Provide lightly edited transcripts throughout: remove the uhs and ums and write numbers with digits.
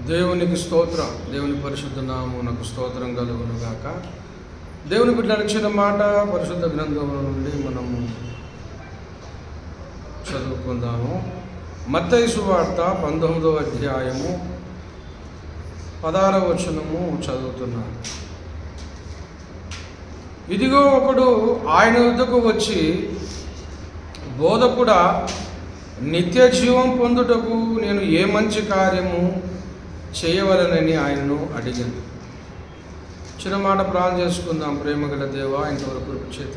దేవునికి స్తోత్రం. దేవుని పరిశుద్ధ నామమునకు స్తోత్రం కలుగును గాక. దేవుని బిడ్డలకు ఇచ్చిన మాట పరిశుద్ధ గ్రంథముల నుండి మనము చదువుకుందాము. మత్తయి సువార్త 19వ అధ్యాయము 16వ వచనము చదువుతున్నాను. ఇదిగో ఒకడు ఆయన వద్దకు వచ్చి, బోధకుడా, నిత్య జీవం పొందుటకు నేను ఏ మంచి కార్యము చేయవలనని ఆయనను అడిగాను. చిన్న మాట ప్రార్థన చేసుకుందాం. ప్రేమగల దేవ, ఇంతవరకు కృప చేత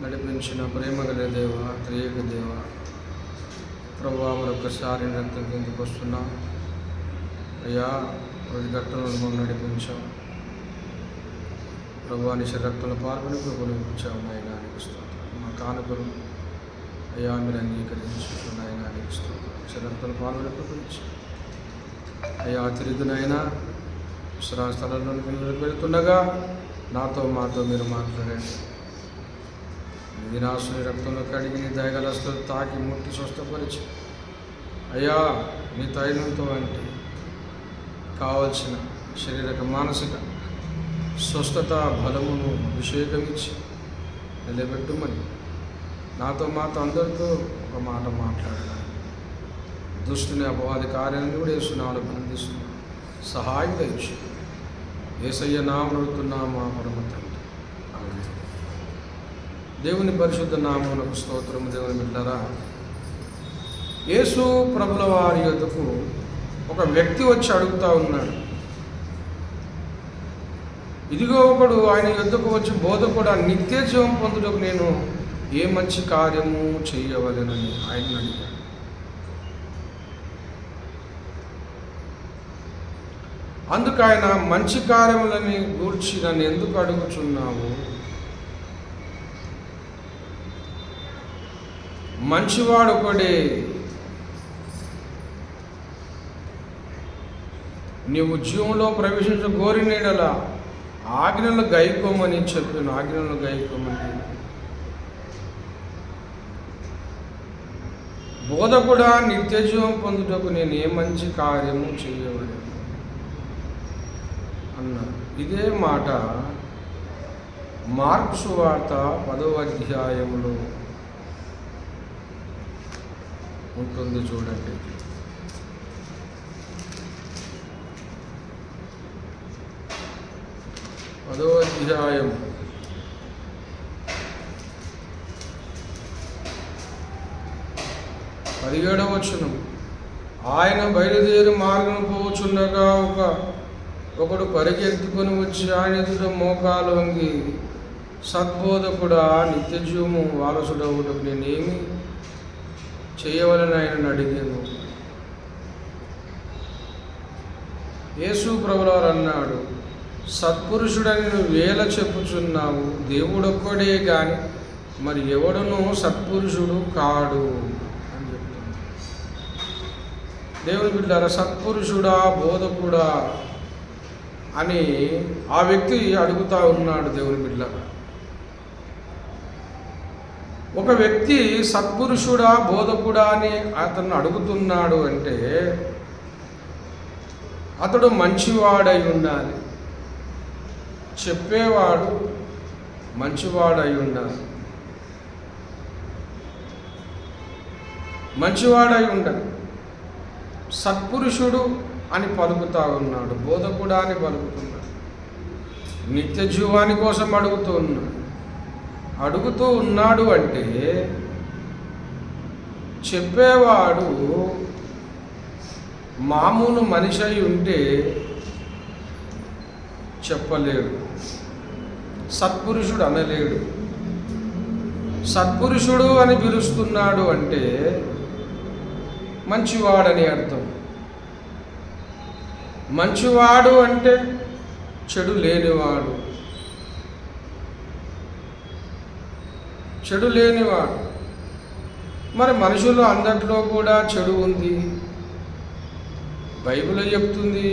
నడిపించిన ప్రేమగల దేవ, త్రియేక దేవ, ప్రభువా, మరొకసారి రక్తం కిందకు వస్తున్నాం అయ్యా. ప్రతి ఘట్టంలో మమ్మల్ని నడిపించాం ప్రభువా. నీ రక్తంలో పాల్గొని ప్రభులు ఇచ్చావు నాయన, నీకు స్తోత్రం. మా కానుకలు అయ్యా మీరు అంగీకరించుకున్నాయన, నీకు స్తోత్రం. రక్తంలో పాల్గొని ప్రభుత్వం అయ్యా, తిరుగునైనా విశ్రామ స్థలంలోనికి వెళుతుండగా మాతో మీరు మాట్లాడండి. దినాసుని రక్తంలో కడిగి నీ దయగలస్తులు తాకి ముట్టి స్వస్థపరిచి అయ్యా, నీ తైలంతో అంటే కావలసిన శారీరక మానసిక స్వస్థత బలమును అభిషేకమిచ్చి నిలబెట్టుమని మాతో అందరితో ఒక మాట మాట్లాడాలి. దుష్టుని అపవాది కార్యాలను కూడా యేసునామములో బంధిస్తున్నాం. సహాయం దయచేయి. యేసయ్య నామమున అడుగుతున్నాము మా పరమ తండ్రి, ఆమేన్. దేవుని పరిశుద్ధ నామమునకు స్తోత్రము. దేవుని బిడ్డలారా, యేసు ప్రభుల వారి యొద్దకు ఒక వ్యక్తి వచ్చి అడుగుతూ ఉన్నాడు. ఇదిగో ఒకడు ఆయన యొద్దకు వచ్చి, బోధకుడా, నిత్య జీవం పొందుటకు నేను ఏ మంచి కార్యము చేయవలెనని ఆయన అడిగాడు. అందుకు ఆయన, మంచి కార్యములని గూర్చి నన్ను ఎందుకు అడుగుచున్నావు? మంచివాడొకడే. నీవు జీవంలో ప్రవేశించ కోరినడలా ఆజ్ఞలు గైకోమని చెప్పాను. ఆజ్ఞలను గైకోమని. బోధకుడా, నిత్య జీవం పొందుటకు నేను ఏ మంచి కార్యము చేయవలెను అన్నాడు. ఇదే మాట మార్కు సువార్త 10వ అధ్యాయములో ఉంటుంది, చూడండి. పదవ అధ్యాయం 17వ వచనం. ఆయన బయలుదేరి మార్గం పోచుండగా ఒకడు పరిగెత్తుకొని వచ్చి ఆయన ఎదుట మోకాలు వంగి, సద్బోధకుడా, నిత్య జీవము వారసుడవుటకు నేనేమి చేయవలని ఆయనను అడిగాను. యేసు ప్రభువారు అన్నాడు, సత్పురుషుడని నువ్వు వేల చెప్పుచున్నావు. దేవుడొక్కడే కానీ మరి ఎవడునూ సత్పురుషుడు కాడు అని చెప్తున్నాడు. దేవుని బిడ్డలారా, సత్పురుషుడా, బోధకుడా అని ఆ వ్యక్తి అడుగుతూ ఉన్నాడు. దేవుని బిడ్డలారా, ఒక వ్యక్తి సత్పురుషుడా, బోధకుడా అని అతను అడుగుతున్నాడు అంటే అతడు మంచివాడై ఉండాలి. చెప్పేవాడు మంచివాడై ఉండాలి. మంచివాడై ఉండాలి. సత్పురుషుడు అని పలుకుతూ ఉన్నాడు, బోధకుడా అని పలుకుతున్నాడు, నిత్య జీవాని కోసం అడుగుతూ ఉన్నాడు అంటే చెప్పేవాడు మామూలు మనిషి అయి ఉంటే చెప్పలేడు, సత్పురుషుడు అనలేడు. సత్పురుషుడు అని పిలుస్తున్నాడు అంటే మంచివాడని అర్థం. మంచివాడు అంటే చెడు లేనివాడు. చెడు లేనివాడు. మరి మనుషుల్లో అందరిలో కూడా చెడు ఉంది. బైబిల్ చెప్తుంది,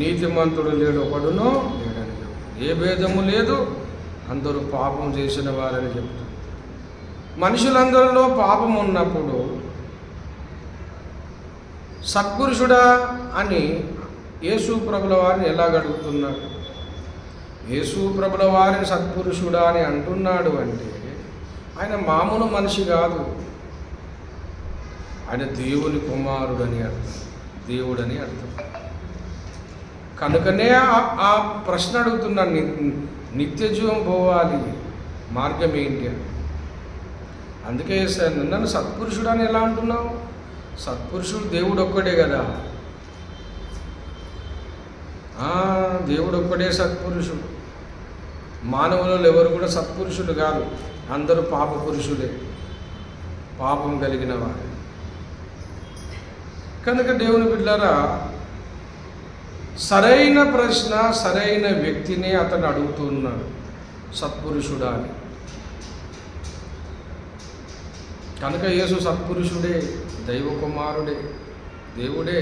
నీతిమంతుడు లేడు ఒకడునో లేడని చెప్తుంది. ఏ భేదము లేదు, అందరూ పాపం చేసిన వారని చెప్తుంది. మనుషులందరిలో పాపం ఉన్నప్పుడు సత్పురుషుడా అని యేసు ప్రభుల వారిని ఎలాగ అడుగుతున్నాడు? యేసు ప్రభుల వారిని సత్పురుషుడా అని అంటున్నాడు అంటే ఆయన మామూలు మనిషి కాదు, ఆయన దేవుని కుమారుడని అర్థం, దేవుడని అర్థం. కనుకనే ఆ ప్రశ్న అడుగుతున్నాను, నిత్య జీవం పోవాలి, మార్గం ఏంటి అని. అందుకే నన్ను సత్పురుషుడు అని ఎలా అంటున్నావు? సత్పురుషుడు దేవుడు ఒక్కడే కదా, దేవుడు ఒక్కడే సత్పురుషుడు. మానవులలో ఎవరు కూడా సత్పురుషులు కాదు, అందరూ పాప పురుషులే, పాపం కలిగిన వారు. కనుక దేవుని బిడ్డలారా, సరైన ప్రశ్న, సరైన వ్యక్తిని అతను అడుగుతున్నాడు, సత్పురుషుడా అని. కనుక యేసు సత్పురుషుడే, దైవ కుమారుడే, దేవుడే.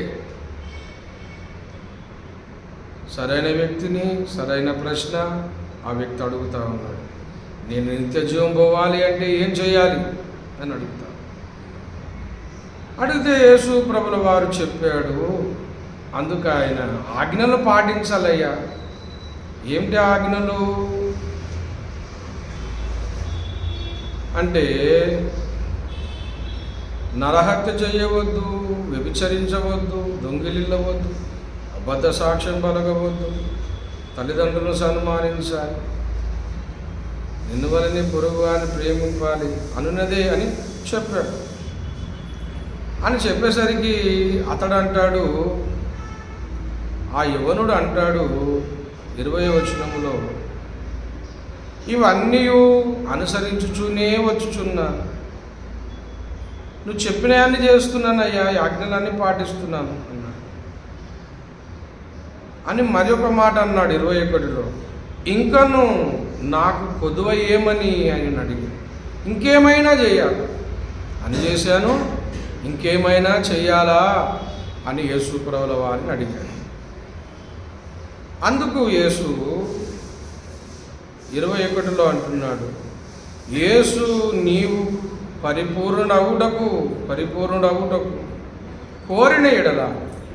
సరైన వ్యక్తిని, సరైన ప్రశ్న ఆ వ్యక్తి అడుగుతా ఉన్నాడు. నేను నిత్య జీవం పోవాలి అంటే ఏం చేయాలి అని అడుగుతా. అడిగితే యేసు ప్రభుల వారు చెప్పాడు, అందుకు ఆయన ఆజ్ఞలు పాటించాలయ్యా. ఏమిటి ఆజ్ఞలు అంటే, నరహత్య చేయవద్దు, వ్యభిచరించవద్దు, దొంగిలిల్లవద్దు, అబద్ధ సాక్ష్యం పలకవద్దు, తల్లిదండ్రులను సన్మానించాలి, నిన్ను వలని పొరుగు అని ప్రేమింపాలి అనున్నదే అని చెప్పాడు. అని చెప్పేసరికి అతడు అంటాడు, ఆ యవనుడు అంటాడు 20వ వచనములో, ఇవన్నీ అనుసరించుచూనే వచ్చుచున్నా, నువ్వు చెప్పినవన్నీ చేస్తున్నానయ్యా, ఆజ్ఞలన్నీ పాటిస్తున్నాను అన్నాడు. అని మరి ఒక మాట అన్నాడు 21లో, ఇంకను నాకు కొదువ ఏమని ఆయన అడిగాడు. ఇంకేమైనా చేయాలి అని చేశాను, ఇంకేమైనా చెయ్యాలా అని యేసు ప్రభుల వారిని అడిగాడు. అందుకు యేసు 21లో అంటున్నాడు, యేసు నీవు పరిపూర్ణుడవుటకు కోరిన ఎడల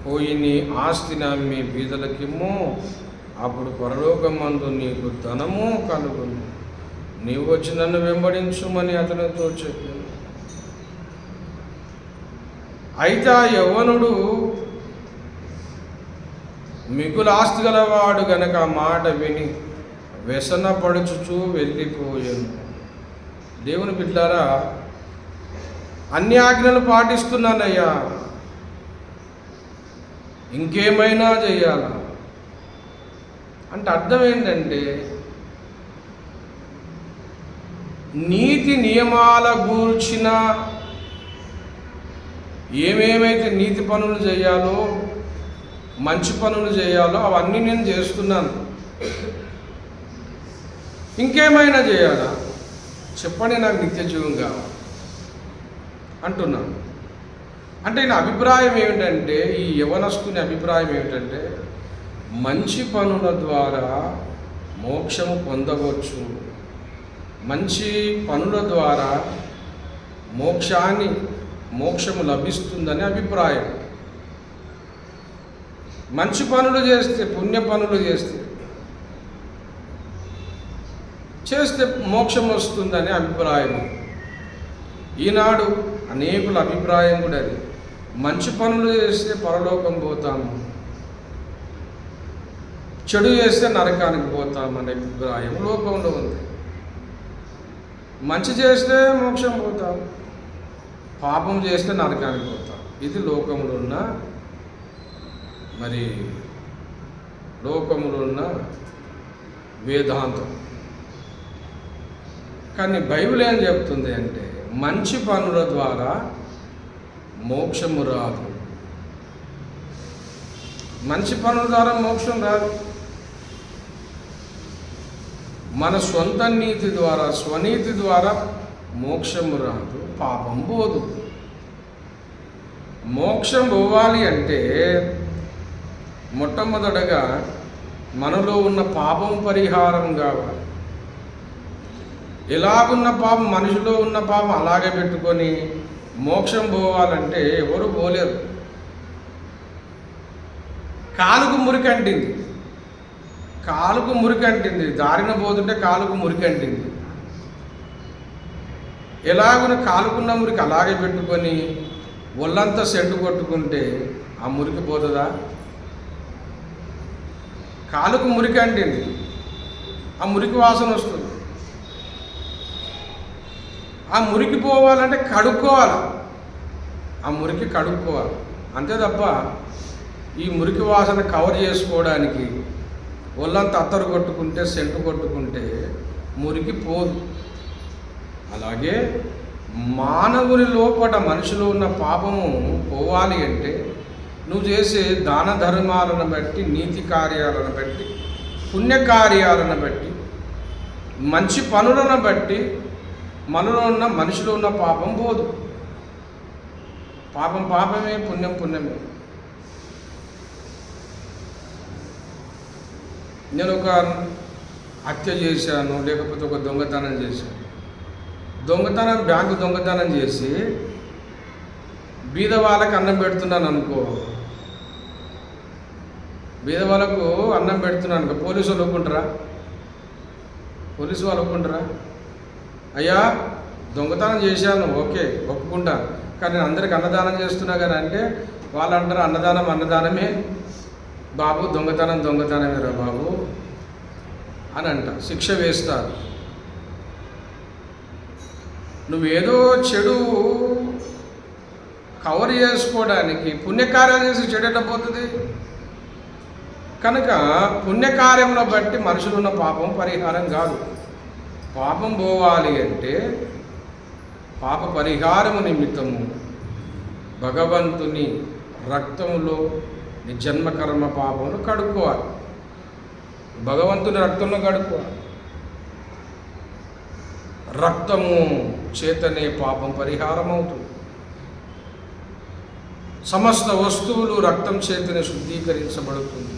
పోయి నీ ఆస్తిని అమ్మి బీదలకిమ్ము, అప్పుడు పరలోకమందు నీకు ధనము కలుగును, నీవు వచ్చి నన్ను వెంబడించుమని అతనితో చెప్పాను. అయితే ఆ యవ్వనుడు మిగులు ఆస్తి గలవాడు గనక ఆ మాట విని వ్యసనపడుచుచూ వెళ్ళిపోయాను. దేవుని బిడ్డలారా, అన్ని ఆజ్ఞలు పాటిస్తున్నానయ్యా, ఇంకేమైనా చేయాలా అంటే అర్థం ఏంటంటే, నీతి నియమాల గూర్చిన ఏమేమైతే నీతి పనులు చేయాలో, మంచి పనులు చేయాలో అవన్నీ నేను చేస్తున్నాను, ఇంకేమైనా చేయాలా చెప్పండి, నాకు నిత్య జీవం కావాలి అంటున్నాను. అంటే నా అభిప్రాయం ఏమిటంటే, ఈ యవనస్తుని అభిప్రాయం ఏమిటంటే, మంచి పనుల ద్వారా మోక్షము పొందవచ్చు, మంచి పనుల ద్వారా మోక్షము లభిస్తుందని అభిప్రాయం. మంచి పనులు చేస్తే, పుణ్య పనులు చేస్తే మోక్షం వస్తుందని అభిప్రాయం. ఈనాడు అనేకుల అభిప్రాయం కూడా అది, మంచి పనులు చేస్తే పరలోకం పోతాము, చెడు చేస్తే నరకానికి పోతామనే అభిప్రాయం లోకంలో ఉంది. మంచి చేస్తే మోక్షం పోతాం, పాపం చేస్తే నరకానికి పోతాం. ఇది లోకంలో ఉన్న వేదాంతం. కానీ బైబిల్ ఏం చెప్తుంది అంటే, మంచి పనుల ద్వారా మోక్షము రాదు, మంచి పనుల ద్వారా మోక్షం రాదు. మన సొంత నీతి ద్వారా, స్వనీతి ద్వారా మోక్షము రాదు, పాపం పోదు. మోక్షం పోవాలి అంటే మొట్టమొదటగా మనలో ఉన్న పాపం పరిహారం కావాలి. ఎలాగున్న పాపం, మనిషిలో ఉన్న పాపం అలాగే పెట్టుకొని మోక్షం పోవాలంటే ఎవరు పోలేరు. కాలుకు మురికి అంటింది, కాలుకు మురికి అంటింది, దారిన పోతుంటే కాలుకు మురికి అంటింది. ఎలాగున కాలుకున్న మురికి అలాగే పెట్టుకొని ఒళ్ళంతా సెంటు కొట్టుకుంటే ఆ మురికి పోతుందా? కాలుకు మురికి అంటింది, ఆ మురికి వాసన వస్తుంది. ఆ మురికి పోవాలంటే కడుక్కోవాలి, ఆ మురికి కడుక్కోవాలి, అంతే తప్ప ఈ మురికి వాసన కవర్ చేసుకోవడానికి ఒళ్ళంతా అత్తరు కొట్టుకుంటే సెంటు కొట్టుకుంటే మురికి పోదు. అలాగే మానవుని లోపల మనిషిలో ఉన్న పాపము పోవాలి అంటే నువ్వు చేసే దాన ధర్మాలను బట్టి, నీతి కార్యాలను బట్టి, పుణ్యకార్యాలను బట్టి, మంచి పనులను బట్టి మనిషిలో ఉన్న పాపం పోదు. పాపం పాపమే, పుణ్యం పుణ్యమే. నేను ఒక హత్య చేశాను, లేకపోతే ఒక దొంగతనం చేశాను. బ్యాంకు దొంగతనం చేసి బీద వాళ్ళకి అన్నం పెడుతున్నాను అనుకో, బీద వాళ్ళకు అన్నం పెడుతున్నాను అనుకో, పోలీసు వాళ్ళు ఒప్పుకుంటారా? పోలీసు వాళ్ళు ఒప్పుకుంటారా? అయ్యా దొంగతనం చేశాను, ఓకే ఒప్పుకుంటా, కానీ నేను అందరికి అన్నదానం చేస్తున్నా కానీ అంటే వాళ్ళు అంటారు అన్నదానమే బాబు, దొంగతనమేరా బాబు అని అంట, శిక్ష వేస్తారు. నువ్వేదో చెడు కవర్ చేసుకోవడానికి పుణ్యకార్యాలు చేసి చెడు ఎట్లా పోతుంది? కనుక పుణ్యకార్యంలో బట్టి మనుషులు ఉన్న పాపం పరిహారం కాదు. పాపం పోవాలి అంటే పాప పరిహారము నిమిత్తము భగవంతుని రక్తములో నీ జన్మకర్మ పాపమును కడుక్కోవాలి, భగవంతుని రక్తంలో కడుక్కోవాలి. రక్తము చేతనే పాపం పరిహారం అవుతుంది. సమస్త వస్తువులు రక్తం చేతనే శుద్ధీకరించబడుతుంది.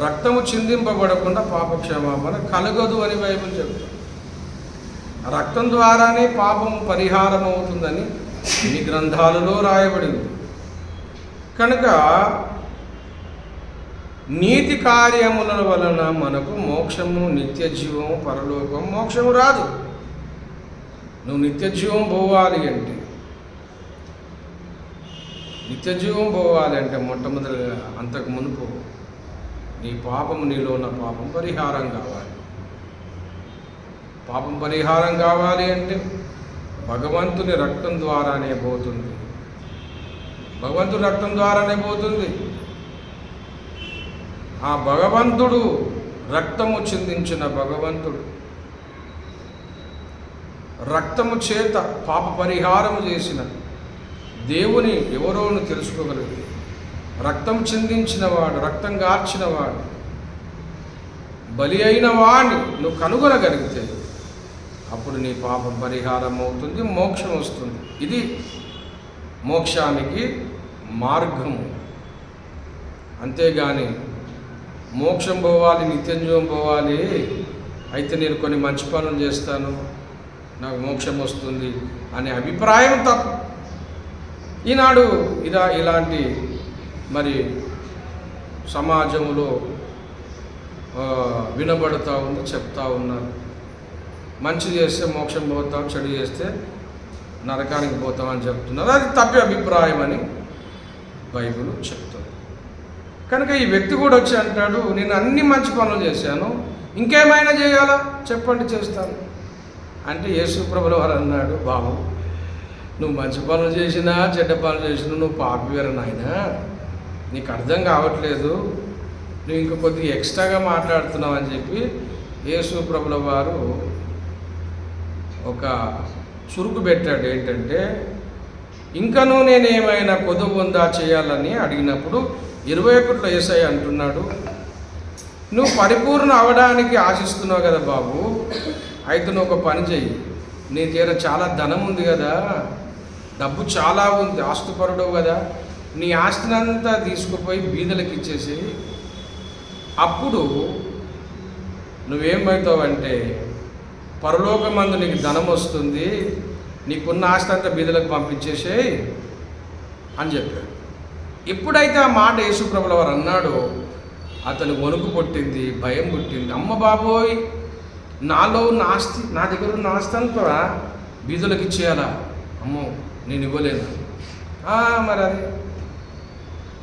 రక్తము చిందింపబడకుండా పాప క్షమాపణ కలగదు అని బైబిల్ చెప్తుంది. రక్తం ద్వారానే పాపం పరిహారం అవుతుందని ఈ గ్రంథాలలో రాయబడింది. కనుక నీతి కార్యముల వలన మనకు మోక్షము, నిత్య జీవము, పరలోకం, మోక్షము రాదు. నువ్వు నిత్య జీవం పోవాలి అంటే మొట్టమొదటిగా అంతకు మునుపు నీ పాపము, నీలో ఉన్న పాపం పరిహారం కావాలి. పాపం పరిహారం కావాలి అంటే భగవంతుని రక్తం ద్వారానే పోతుంది. భగవంతుని రక్తం ద్వారానే పోతుంది. ఆ భగవంతుడు రక్తము చిందించిన భగవంతుడు రక్తము చేత పాప పరిహారము చేసిన దేవుని ఎవరోను తెలుసుకోగలిగి రక్తం చిందించినవాడు, రక్తం గార్చినవాడు, బలి అయిన వాడిని నువ్వు కనుగొనగలిగితే అప్పుడు నీ పాపం పరిహారం అవుతుంది, మోక్షం వస్తుంది. ఇది మోక్షానికి మార్గము. అంతేగాని మోక్షం పోవాలి, నిత్యజీవం పోవాలి, అయితే నేను కొన్ని మంచి పనులు చేస్తాను నాకు మోక్షం వస్తుంది అనే అభిప్రాయం తప్పు. ఈనాడు ఇలాంటి మరి సమాజంలో వినబడుతూ ఉంది, చెప్తా ఉన్నారు. మంచి చేస్తే మోక్షం పోతాం, చెడు చేస్తే నరకానికి పోతామని చెప్తున్నారు. అది తప్పే అభిప్రాయం అని బైబిల్ చెప్తుంది. కనుక ఈ వ్యక్తి కూడా వచ్చి అంటాడు, నేను అన్ని మంచి పనులు చేశాను, ఇంకేమైనా చేయాలా చెప్పండి చేస్తాను అంటే యేసు ప్రభువు వారు అన్నాడు, బాబు నువ్వు మంచి పనులు చేసినా చెడ్డ పనులు చేసినా నువ్వు పాపివేరు నాయనా, నీకు అర్థం కావట్లేదు, నువ్వు ఇంక కొద్దిగా ఎక్స్ట్రాగా మాట్లాడుతున్నావు అని చెప్పి యేసు ప్రభువు వారు ఒక చురుకు పెట్టాడు. ఏంటంటే ఇంకనూ నేనేమైనా కొదువు ఉందా చేయాలని అడిగినప్పుడు 21లో యేసయ్య అంటున్నాడు, నువ్వు పరిపూర్ణ అవడానికి ఆశిస్తున్నావు కదా బాబు, అయితే నువ్వు ఒక పని చెయ్యి, నీ దగ్గర చాలా ధనం ఉంది కదా, డబ్బు చాలా ఉంది, ఆస్తిపరుడు కదా, నీ ఆస్తినంతా తీసుకుపోయి బీదలకు ఇచ్చేసి అప్పుడు నువ్వేమవుతావంటే పరలోకమందు నీకు ధనం వస్తుంది, నీకున్న ఆస్తి అంతా బీదలకు పంపించేసేయి అని చెప్పాడు. ఎప్పుడైతే ఆ మాట యేసుప్రభుల వారు అన్నాడో అతను వణుకు పుట్టింది, భయం పుట్టింది. అమ్మ బాబోయ్, నాలో నాస్తి, నా దగ్గర ఉన్న ఆస్తి అంతా బీదలకు ఇచ్చేయాలా? అమ్మో, నేను ఇవ్వలేను. మరి అది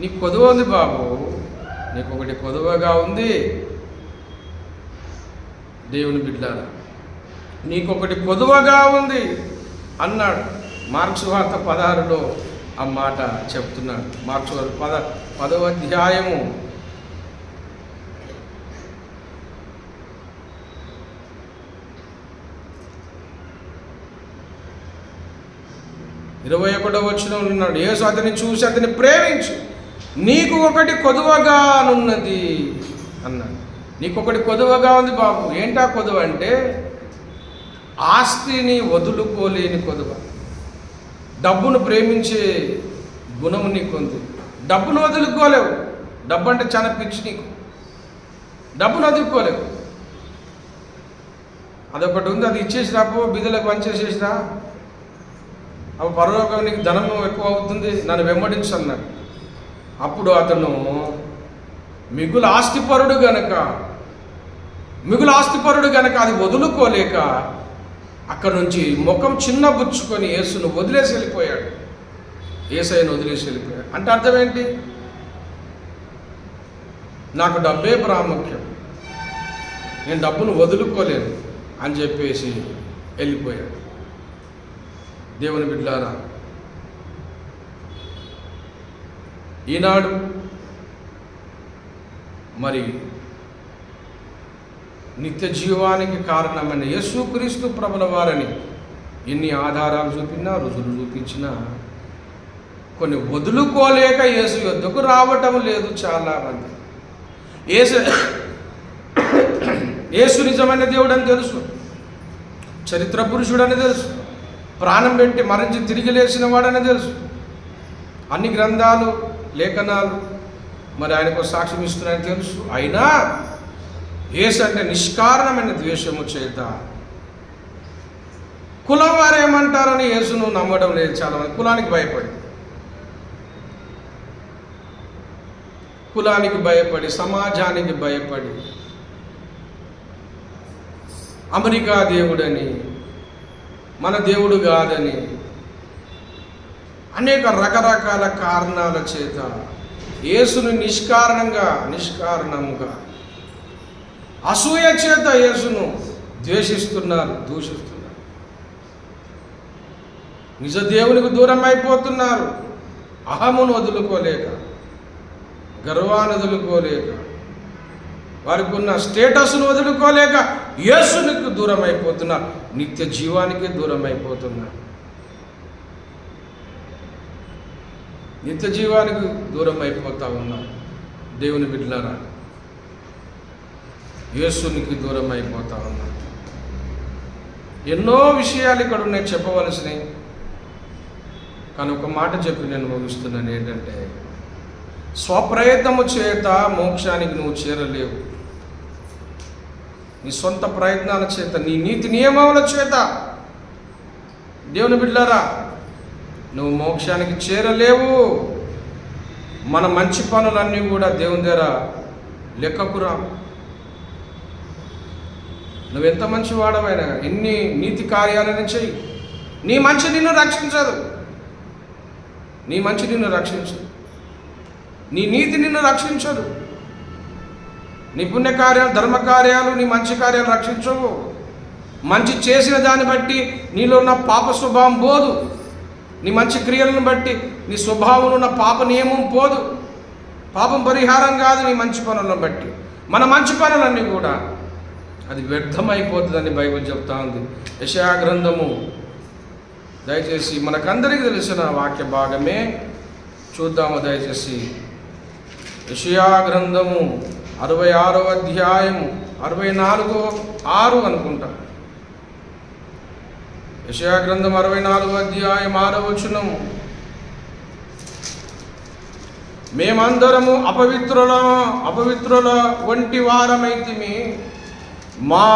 నీకు కొదువ ఉంది బాబు, నీకు ఒకటి కొదువగా ఉంది. దేవుని బిడ్డలారా, నీకొకటి కొదువగా ఉంది అన్నాడు. మార్క్స్ వార్త 16లో ఆ మాట చెప్తున్నాడు. మార్క్స్ వార్త 10వ అధ్యాయము 21వ వచనంలో ఉన్నాడు. యేసు అతన్ని చూసి అతన్ని ప్రేమించి, నీకు ఒకటి కొదువగానున్నది అన్నాడు. నీకు ఒకటి కొదువగా ఉంది బాబు. ఏంటా కొదువ అంటే ఆస్తిని వదులుకోలేని కొదువ. డబ్బును ప్రేమించే గుణము నీకుంది. డబ్బును వదులుకోలేవు. డబ్బు అంటే చాలా పిచ్చి నీకు. డబ్బును వదులుకోలేవు. అదొకటి ఉంది, అది ఇచ్చేసిరాపో, బీదలకు పంచేసేసిరా, అప్పుడు పరలోకానికి ధనము ఎక్కువ అవుతుంది, నన్ను వెంబడించు అన్నాడు. అప్పుడు అతను మిగులు ఆస్తిపరుడు గనక అది వదులుకోలేక అక్కడి నుంచి ముఖం చిన్నబుచ్చుకొని యేసును వదిలేసి వెళ్ళిపోయాడు. యేసయ్యను వదిలేసి వెళ్ళిపోయాడు. అంటే అర్థం ఏంటి? నాకు డబ్బే ప్రాముఖ్యం, నేను డబ్బును వదులుకోలేను అని చెప్పేసి వెళ్ళిపోయాడు. దేవుని బిడ్డలారా, ఈనాడు మరి నిత్య జీవానికి కారణమైన యేసుక్రీస్తు ప్రభుల వారిని ఎన్ని ఆధారాలు చూపినా, రుజువులు చూపించినా కొన్ని వదులుకోలేక యేసు యొద్దకు రావటం లేదు చాలామంది. యేసు నిజమైన దేవుడు అని తెలుసు, చరిత్ర పురుషుడని తెలుసు, ప్రాణం పెట్టి మరించి తిరిగి లేచిన వాడని తెలుసు, అన్ని గ్రంథాలు లేఖనాలు మరి ఆయనకు సాక్ష్యం ఇస్తున్నాయని తెలుసు. అయినా యేసు అంటే నిష్కారణమైన ద్వేషము చేత కులం వారు ఏమంటారని యేసును నమ్మడం లేదు చాలామంది. కులానికి భయపడి సమాజానికి భయపడి అమెరికా దేవుడని, మన దేవుడు కాదని అనేక రకరకాల కారణాల చేత యేసును నిష్కారణంగా అసూయ చేత యేసును ద్వేషిస్తున్నారు, దూషిస్తున్నారు. నిజ దేవునికి దూరం అయిపోతున్నారు. అహమును వదులుకోలేక, గర్వాన్ని వదులుకోలేక, వారికి ఉన్న స్టేటస్ను వదులుకోలేక యేసునికి దూరం అయిపోతున్నారు. నిత్య జీవానికి దూరం అయిపోతున్నారు. నిత్య జీవానికి దూరం అయిపోతా ఉన్నారు. దేవుని బిడ్డలారా, యేసునికి దూరం అయిపోతా ఉన్నారు. ఎన్నో విషయాలు ఇక్కడ ఉన్నాయి చెప్పవలసినవి, కానీ ఒక మాట చెప్పి నేను ముగిస్తున్నాను. ఏంటంటే, స్వప్రయత్నము చేత మోక్షానికి నువ్వు చేరలేవు. నీ సొంత ప్రయత్నాల చేత, నీ నీతి నియమాల చేత దేవుని బిడ్డలారా నువ్వు మోక్షానికి చేరలేవు. మన మంచి పనులన్నీ కూడా దేవుని దగ్గర లెక్కకురా. నువ్వెంత మంచి వాడవైనా, ఎన్ని నీతి కార్యాలను చెయ్యి, నీ మంచి నిన్ను రక్షించదు. నీ మంచి నిన్ను రక్షించదు, నీ నీతి నిన్ను రక్షించదు. నీ పుణ్యకార్యాలు, ధర్మకార్యాలు, నీ మంచి కార్యాలు రక్షించవు. మంచి చేసిన దాన్ని బట్టి నీలో ఉన్న పాప స్వభావం పోదు. నీ మంచి క్రియలను బట్టి నీ స్వభావంలో ఉన్న పాప నియమం పోదు. పాపం పరిహారం కాదు నీ మంచి పనులను బట్టి. మన మంచి పనులన్నీ కూడా అది వ్యర్థమైపోతుందని బైబిల్ చెప్తా ఉంది. యెషయా గ్రంథము, దయచేసి మనకందరికీ తెలిసిన వాక్య భాగమే చూద్దాము దయచేసి. యెషయా గ్రంథము 66వ అధ్యాయము 64:6 అనుకుంటా. యెషయా గ్రంథం 64వ అధ్యాయం 6వ వచనము, మేమందరము అపవిత్రుల వంటి వారమైతిమి, మా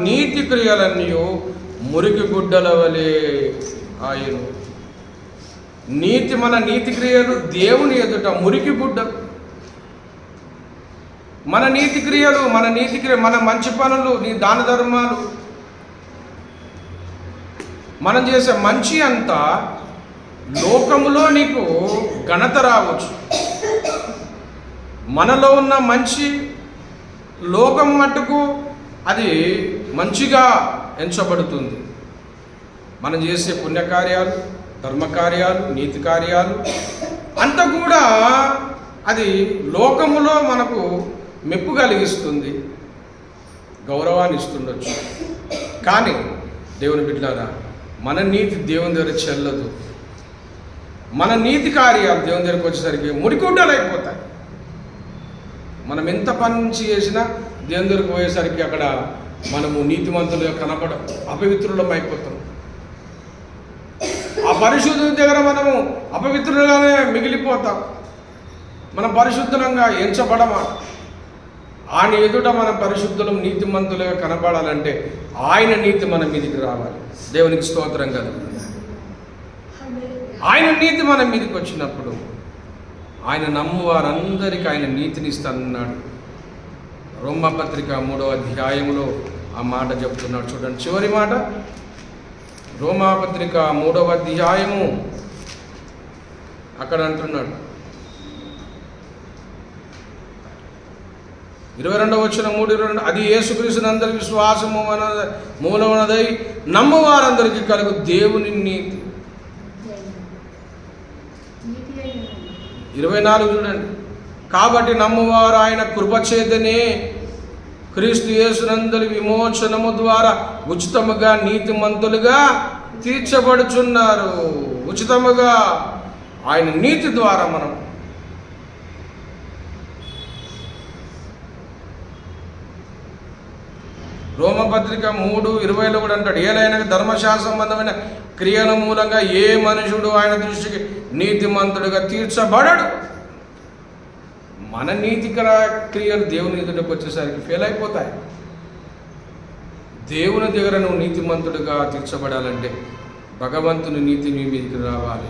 నీతి క్రియలన్నీ మురికి గుడ్డల వలె ఆయను. మన నీతి క్రియలు దేవుని ఎదుట మురికి గుడ్డ. మన నీతి క్రియలు మన మంచి పనులు, నీ దాన ధర్మాలు, మనం చేసే మంచి అంతా లోకములో నీకు ఘనత రావచ్చు. మనలో ఉన్న మంచి లోకం మట్టుకు అది మంచిగా ఎంచబడుతుంది. మనం చేసే పుణ్యకార్యాలు, ధర్మకార్యాలు, నీతి కార్యాలు అంతా కూడా అది లోకములో మనకు మెప్పు కలిగిస్తుంది, గౌరవాన్ని ఇస్తుండొచ్చు. కానీ దేవుని బిడ్డలారా, మన నీతి దేవుని దగ్గర చెల్లదు. మన నీతి కార్యాలు దేవుని దగ్గరికి వచ్చేసరికి మురిగుడ్డలు అయిపోతాయి. మనం ఎంత పని నుంచి చేసినా దేవుని దగ్గరికి పోయేసరికి అక్కడ మనము నీతిమంతులుగా కనపడం, అపవిత్రులం అయిపోతాం. ఆ పరిశుద్ధుల దగ్గర మనము అపవిత్రులుగానే మిగిలిపోతాం. మనం పరిశుద్ధంగా ఎంచబడమా? ఆయన ఎదుట మనం పరిశుద్ధులం, నీతిమంతులుగా కనపడాలంటే ఆయన నీతి మన మీదికి రావాలి. దేవునికి స్తోత్రం కదా. ఆయన నీతి మన మీదకి వచ్చినప్పుడు ఆయన నమ్మువారందరికీ ఆయన నీతిని ఇస్తానన్నాడు. రోమాపత్రిక 3వ అధ్యాయంలో ఆ మాట చెప్తున్నాడు. చూడండి, చివరి మాట. రోమాపత్రిక 3వ అధ్యాయము అక్కడ అంటున్నాడు, 22వ వచనం 3:22, అది యేసుక్రీస్తుని అందరి విశ్వాసము మూలమునదై నమ్మువారందరికీ కలుగు దేవుని నీతి. 24 చూడండి, కాబట్టి నమ్మువారు ఆయన కృపచేతనే క్రీస్తు యేసునందరి విమోచనము ద్వారా ఉచితముగా నీతిమంతులుగా తీర్చబడుచున్నారు. ఉచితముగా ఆయన నీతి ద్వారా మనం రోమపత్రిక 3:20లో కూడా అంటాడు, ఏలైనా ధర్మశాస్త్ర సంబంధమైన క్రియల మూలంగా ఏ మనుషుడు ఆయన దృష్టికి నీతిమంతుడిగా తీర్చబడడు. మన నీతి క్రియలు దేవుని ఎదుటకు వచ్చేసరికి ఫెయిల్ అయిపోతాయి. దేవుని దగ్గర నువ్వు నీతిమంతుడిగా తీర్చబడాలంటే భగవంతుని నీతి నీ మీదకి రావాలి.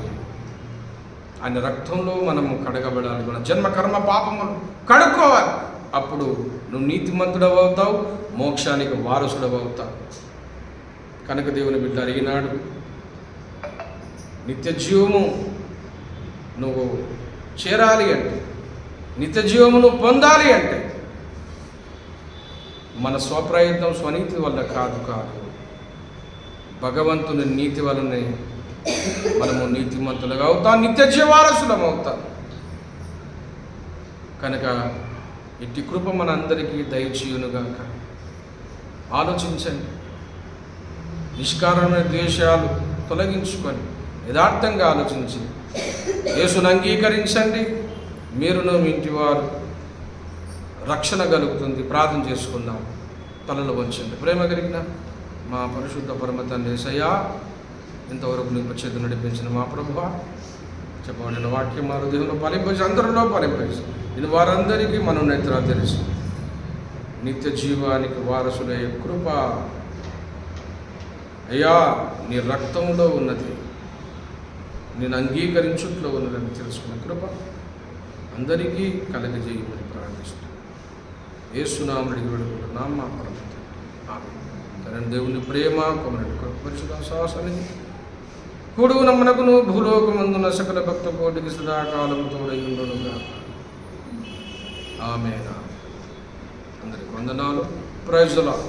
ఆయన రక్తంలో మనము కడగబడాలి. మన జన్మ కర్మ పాపము కడుక్కోవాలి. అప్పుడు నువ్వు నీతిమంతుడవు అవుతావు, మోక్షానికి వారసుడవు అవుతావు. కనుక దేవుని బిడ్డ అడిగినాడు, నిత్య జీవము నువ్వు చేరాలి అంటే, నిత్య జీవమును పొందాలి అంటే మన స్వప్రయత్నం, స్వనీతి వల్ల కాదు, భగవంతుని నీతి వలనే మనము నీతిమంతులుగా అవుతాం, నిత్య జీవారసులం అవుతాం. కనుక ఇట్టి కృప మన అందరికీ దయచేయునుగాక. ఆలోచించండి, నిష్కారణమైన ద్వేషాలు తొలగించుకొని యథార్థంగా ఆలోచించి యేసును అంగీకరించండి. మీరును మీ ఇంటి వారు రక్షణ కలుగుతుంది. ప్రార్థన చేసుకుందాం. తలలు వంచండి. ప్రేమ కలిగిన మా పరిశుద్ధ పరమ తండ్రి యేసయ్యా, ఇంతవరకు నీకు చేతులు నడిపించిన మా ప్రభువా, చెప్పబడిన వాక్యం మా హృదయంలో ఫలింపేసి, అందరిలో ఫలింపేసి, ఇది వారందరికీ మనం నేత్రాలు తెలిసి నిత్య జీవానికి వారసులయ్యే కృప అయ్యా నీ రక్తంలో ఉన్నది, నేను అంగీకరించుట్లో ఉన్నదని తెలుసుకున్న కృప అందరికీ కలగజేయమని ప్రార్థిస్తున్నాను. యేసునామమున వేడుకుంటున్నాం మా పరమ తండ్రి. దేవుని ప్రేమ, కుమారుని పరిశుద్ధ సహవాసానికి కూడు నమ్మనకును భూలోకమందున సకల భక్త కోటికి సదాకాలము తోడైయుండునుగాక. ఆమేన్. అందరికి వందనాలు. Praise the lord.